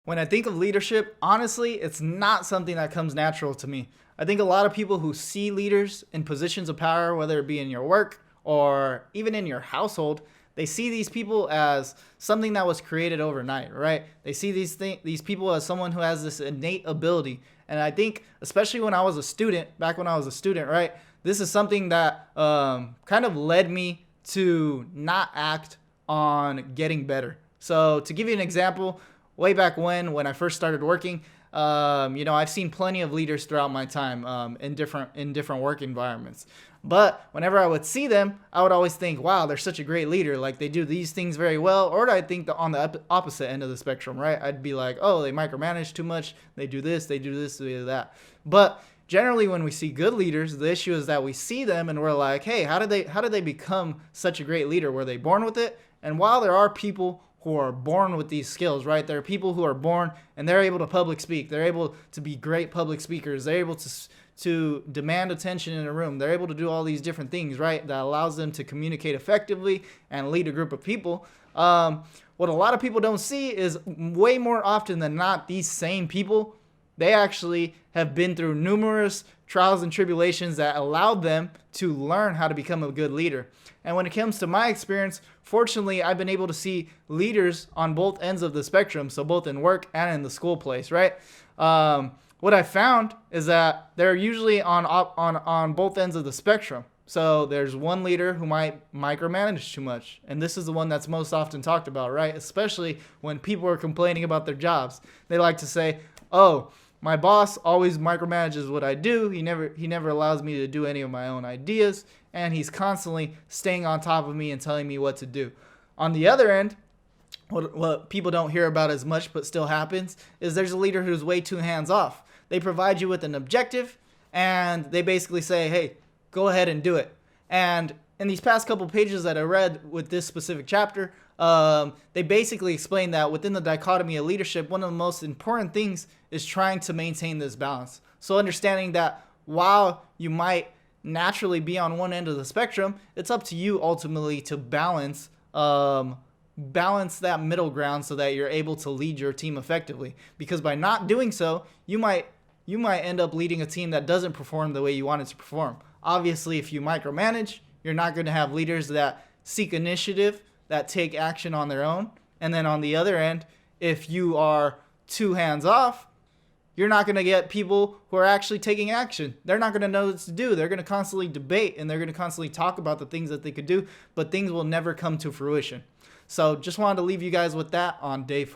When I think of leadership, honestly, it's not something that comes natural to me. I think a lot of people who see leaders in positions of power, whether it be in your work or even in your household, they see these people as something that was created overnight, right? They see these people as someone who has this innate ability. And I think, especially when I was a student, back when I was a student, right, this is something that kind of led me to not act on getting better. So to give you an example, way back when I first started working, I've seen plenty of leaders throughout my time in different work environments. But whenever I would see them, I would always think, wow, they're such a great leader. Like they do these things very well. Or I think on the opposite end of the spectrum, right? I'd be like, oh, they micromanage too much. They do this, they do this, they do that. But generally, when we see good leaders, the issue is that we see them and we're like, hey, how did they become such a great leader? Were they born with it? And while there are people who are born with these skills, right? There are people who are born and they're able to public speak. They're able to be great public speakers. They're able to demand attention in a room. They're able to do all these different things, right? That allows them to communicate effectively and lead a group of people. What a lot of people don't see is way more often than not, these same people, they actually have been through numerous trials and tribulations that allowed them to learn how to become a good leader. And when it comes to my experience, fortunately, I've been able to see leaders on both ends of the spectrum, so both in work and in the school place, right? What I found is that they're usually on both ends of the spectrum. So there's one leader who might micromanage too much. And this is the one that's most often talked about, right? Especially when people are complaining about their jobs. They like to say, oh, my boss always micromanages what I do. He never allows me to do any of my own ideas, and he's constantly staying on top of me and telling me what to do. On the other end, what people don't hear about as much but still happens is there's a leader who's way too hands off. They provide you with an objective, and they basically say, hey, go ahead and do it. And in these past couple pages that I read with this specific chapter, they basically explain that within the dichotomy of leadership, one of the most important things is trying to maintain this balance. So understanding that while you might naturally be on one end of the spectrum, it's up to you ultimately to balance that middle ground so that you're able to lead your team effectively. Because by not doing so, you might end up leading a team that doesn't perform the way you want it to perform. Obviously, if you micromanage, you're not going to have leaders that seek initiative, that take action on their own. And then on the other end, if you are too hands off, you're not going to get people who are actually taking action. They're not going to know what to do. They're going to constantly debate and they're going to constantly talk about the things that they could do, but things will never come to fruition. So just wanted to leave you guys with that on day 4.